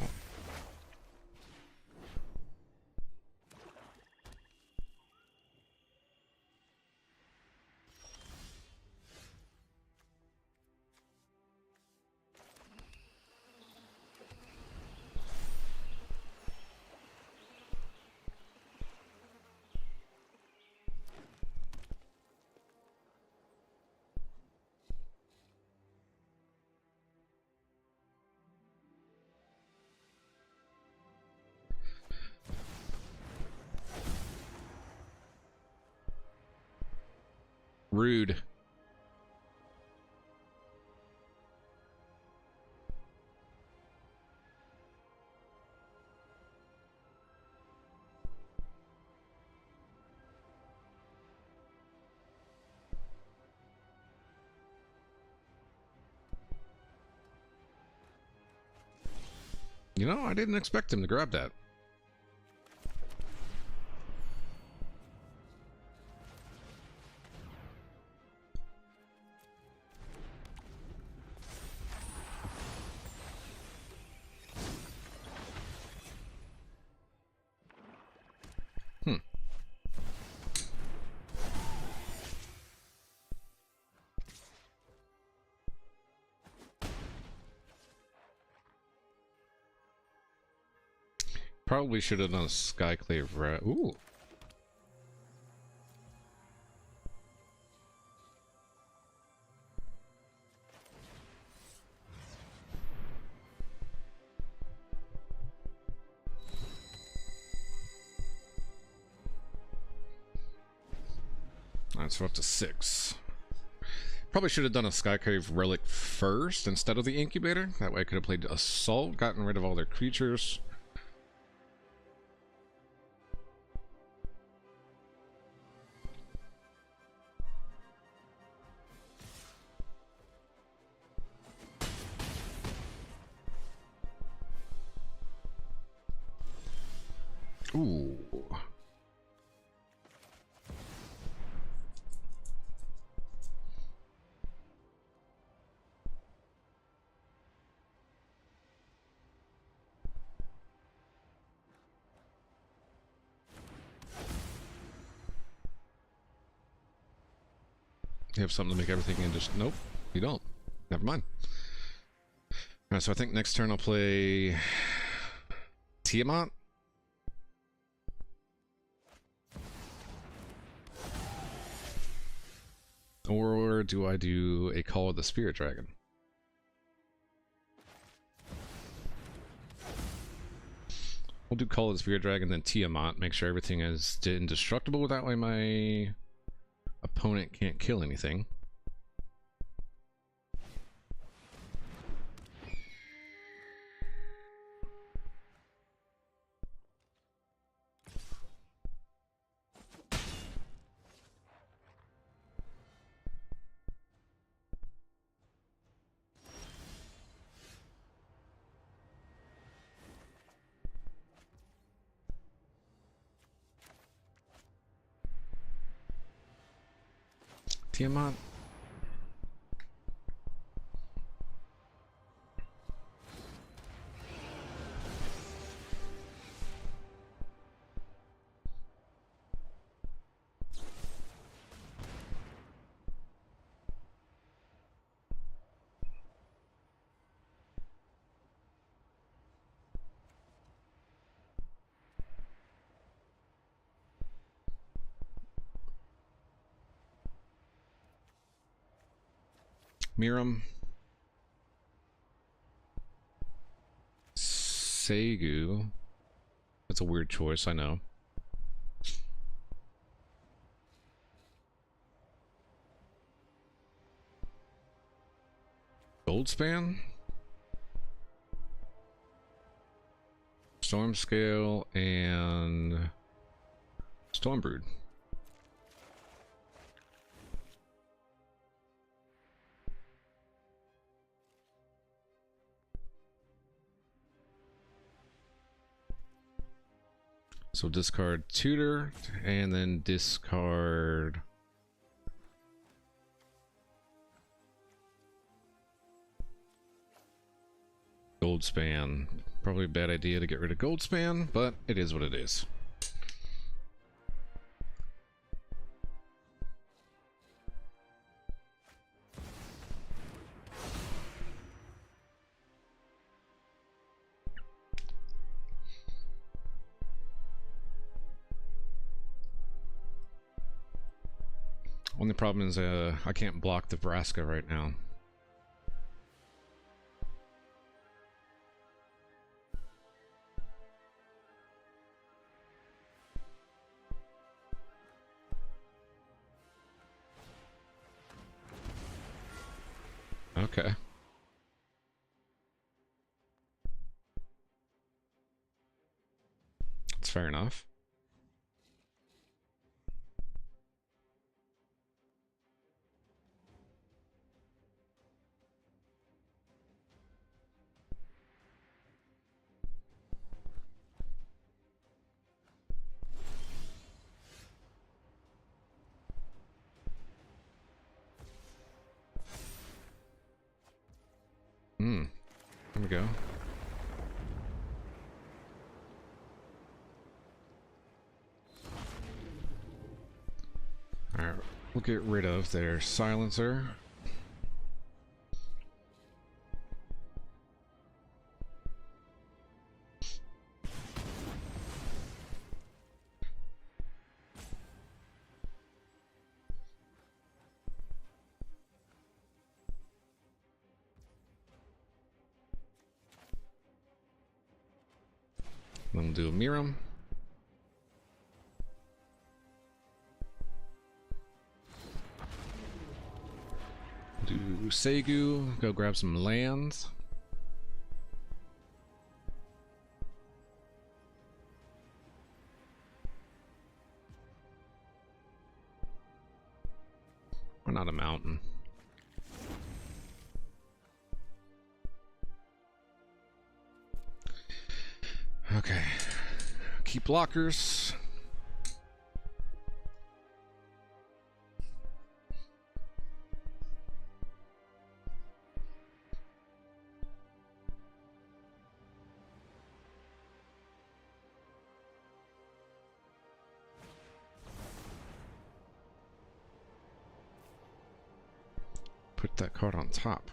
Rude. You know, I didn't expect him to grab that. Probably should have done a Skyclave Relic. Ooh. Alright, so we're up to 6. Probably should have done a Skyclave Relic first instead of the Incubator. That way I could have played Assault, gotten rid of all their creatures. Ooh. You have something to make everything in just... Nope, you don't. Never mind. Alright, so I think next turn I'll play... Tiamat? Or do I do a Call of the Spirit Dragon? We'll do Call of the Spirit Dragon, then Tiamat. Make sure everything is indestructible. That way my opponent can't kill anything. Tiamat. Miirym. Segu. That's a weird choice, I know. Goldspan? Stormscale and Stormbrood. So discard Tutor, and then discard Goldspan. Probably a bad idea to get rid of Goldspan, but it is what it is. Only problem is I can't block the Vraska right now. Okay. That's fair enough. There we go. Alright, we'll get rid of their silencer. Then we'll do a Miirym. Segu, go grab some lands. We're not a mountain. Okay. Keep blockers. Put that card on top.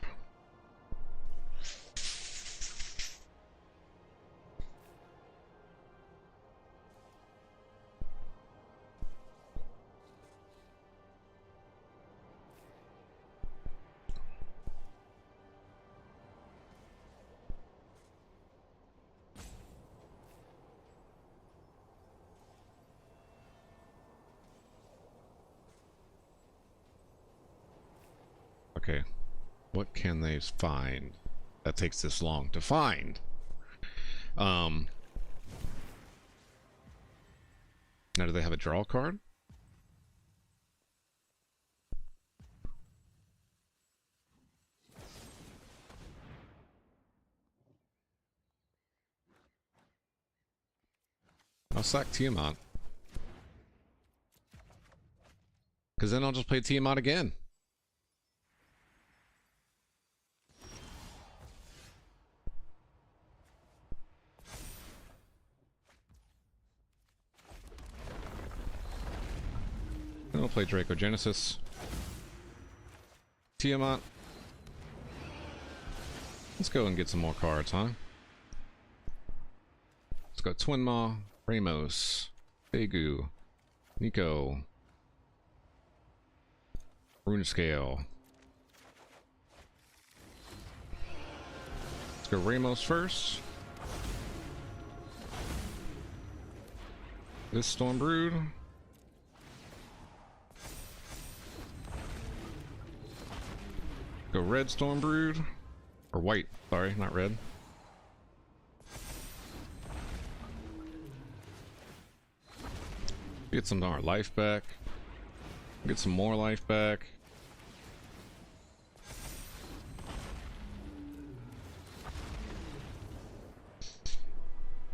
Okay, what can they find that takes this long to find? Now, do they have a draw card? I'll sack Tiamat. Because then I'll just play Tiamat again. Then I'll play Dracogenesis. Tiamat. Let's go and get some more cards, huh? Let's go Twinmaw, Ramos, Begu, Nico, Runescale. Let's go Ramos first. This Stormbrood. Go red Stormbrood. Or white, sorry, not red. Get some more life back. Get some more life back.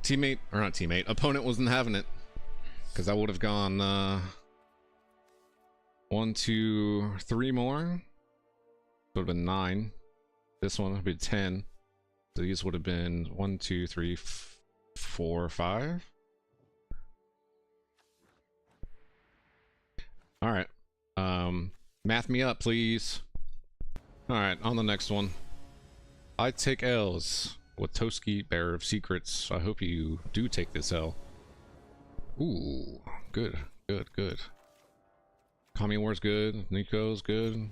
Teammate, or not teammate, opponent wasn't having it. Because I would have gone 1, 2, 3 more. Would have been 9. This one would be 10. So these would have been 1, 2, 3, 4, 5. Alright. Math me up, please. Alright, on the next one. I take L's with Toski, Bearer of Secrets. I hope you do take this L. Ooh, good, good, good. Kami War's good. Nico's good.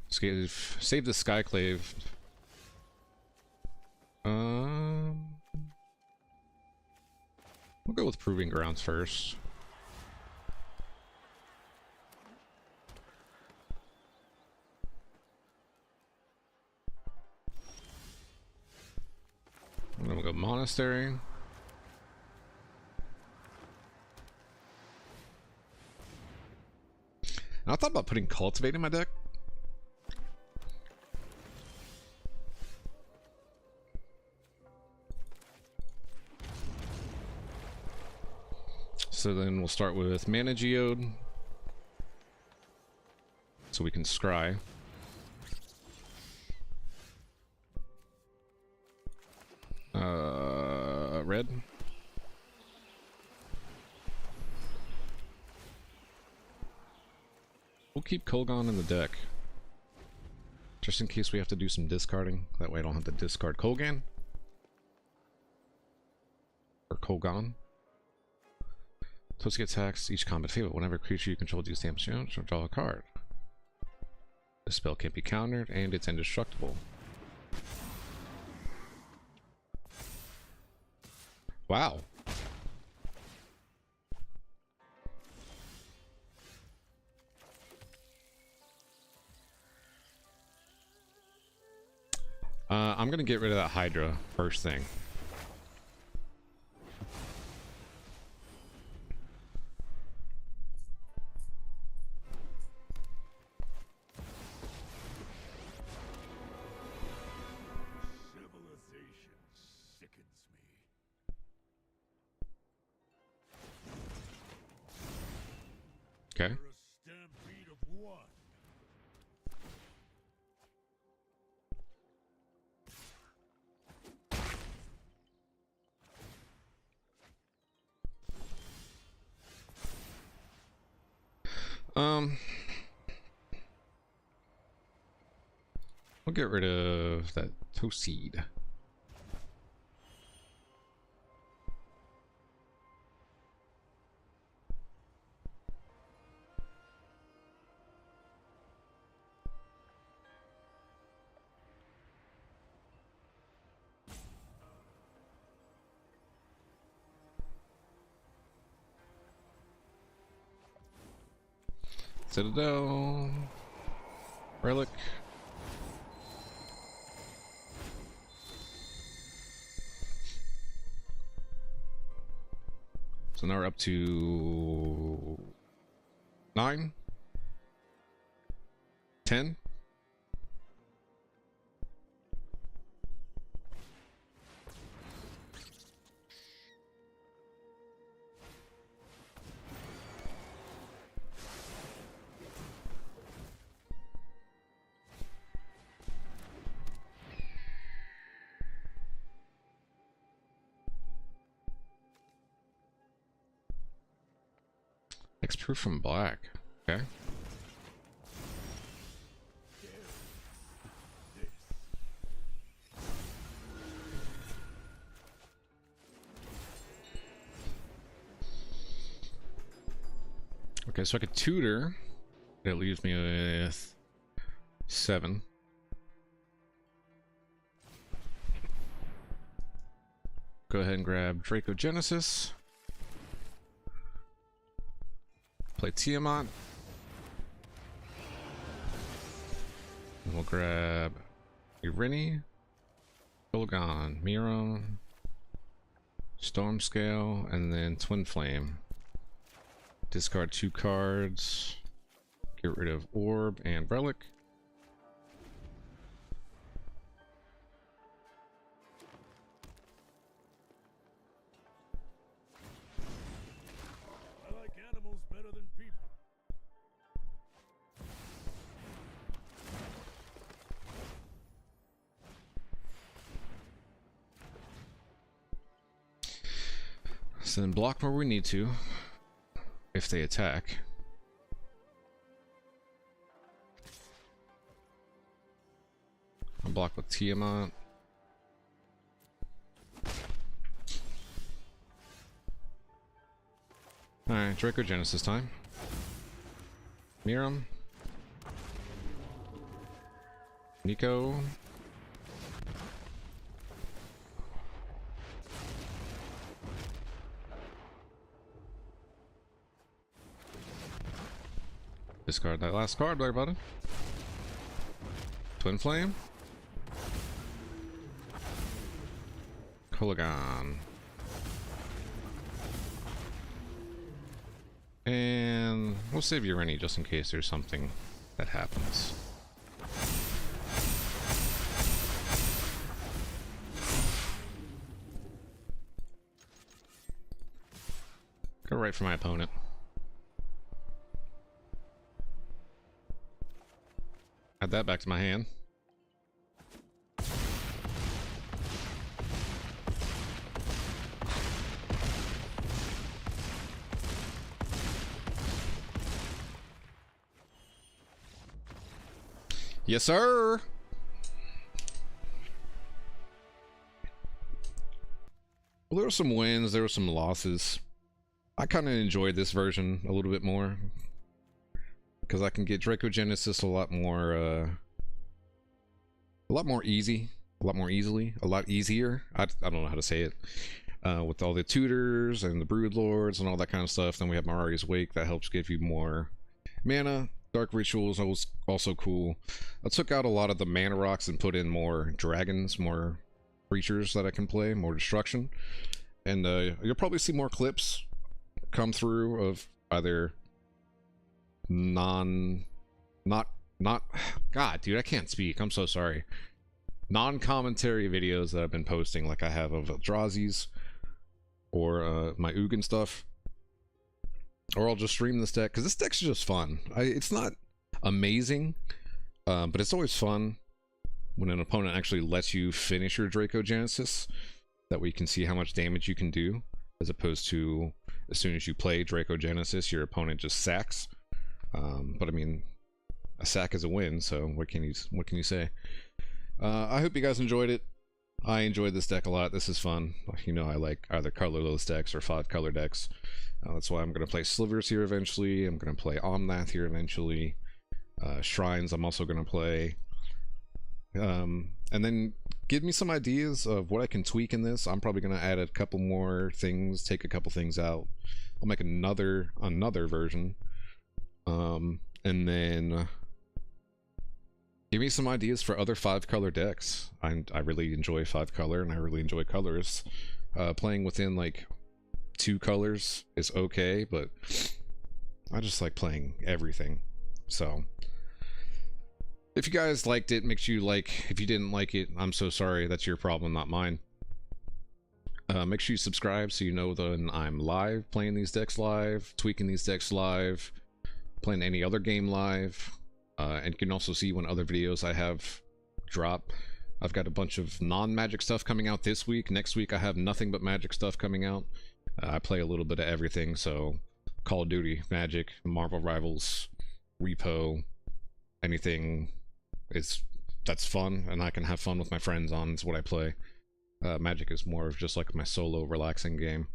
Save the Skyclave. We'll go with Proving Grounds first. And then we'll go Monastery. And I thought about putting Cultivate in my deck. So then we'll start with Mana Geode. So we can scry. Red. We'll keep Kolgon in the deck. Just in case we have to do some discarding. That way I don't have to discard Kolgan. Or Kolgon. Toski attacks each combat favorite. Whenever a creature you control deals damage, draw a card. The spell can't be countered, and it's indestructible. Wow. I'm gonna get rid of that Hydra first thing. Okay. We'll get rid of that Toseed. Citadel, Relic. So now we're up to 9, 10. Proof from black. Okay. Okay, so I could tutor. That leaves me with 7. Go ahead and grab Dracogenesis. Play Tiamat. And we'll grab Miirym, Bolgon, Miirym, Stormscale, and then Twinflame. Discard 2 cards. Get rid of Orb and Relic. So then block where we need to, if they attack. I'll block with Tiamat. Alright, Dracogenesis time. Miirym. Nico. Discard that last card there, buddy. Twinflame. Kolaghan. And we'll save Urani just in case there's something that happens. Go right for my opponent. Add that back to my hand. Yes, sir. Well, there were some wins, there were some losses. I kind of enjoyed this version a little bit more, because I can get Dracogenesis a lot more easily, a lot easier. I don't know how to say it. With all the tutors and the brood lords and all that kind of stuff. Then we have Mirari's Wake that helps give you more mana. Dark Ritual is also cool. I took out a lot of the mana rocks and put in more dragons, more creatures that I can play, more destruction. And you'll probably see more clips come through of either God, dude, I can't speak. I'm so sorry. Non-commentary videos that I've been posting, like I have of Eldrazi's or my Ugin stuff. Or I'll just stream this deck, because this deck's just fun. It's not amazing, but it's always fun when an opponent actually lets you finish your Dracogenesis. That way you can see how much damage you can do, as opposed to as soon as you play Dracogenesis, your opponent just sacks. But I mean, a sack is a win, so what can you say? I hope you guys enjoyed it. I enjoyed this deck a lot. This is fun. You know, I like either colorless decks or 5-color decks. That's why I'm going to play Slivers here eventually. I'm going to play Omnath here eventually. Shrines I'm also going to play. And then give me some ideas of what I can tweak in this. I'm probably going to add a couple more things, take a couple things out. I'll make another version. And then give me some ideas for other 5-color decks. I really enjoy 5-color, and I really enjoy colors. Playing within like 2 colors is okay, but I just like playing everything. So if you guys liked it, make sure you like. If you didn't like it, I'm so sorry. That's your problem, not mine. Make sure you subscribe so you know when I'm live, playing these decks live, tweaking these decks live, playing any other game live. And you can also see when other videos I have drop. I've got a bunch of non-magic stuff coming out this week. Next week I have nothing but magic stuff coming out. I play a little bit of everything, so Call of Duty, Magic, Marvel Rivals, Repo, anything that's fun and I can have fun with my friends on is what I play. Magic is more of just like my solo relaxing game.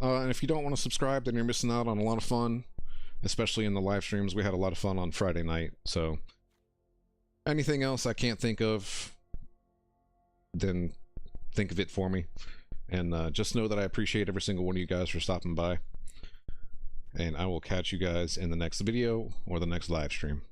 And if you don't want to subscribe, then you're missing out on a lot of fun, especially in the live streams. We had a lot of fun on Friday night, so anything else I can't think of, then think of it for me. And just know that I appreciate every single one of you guys for stopping by. And I will catch you guys in the next video or the next live stream.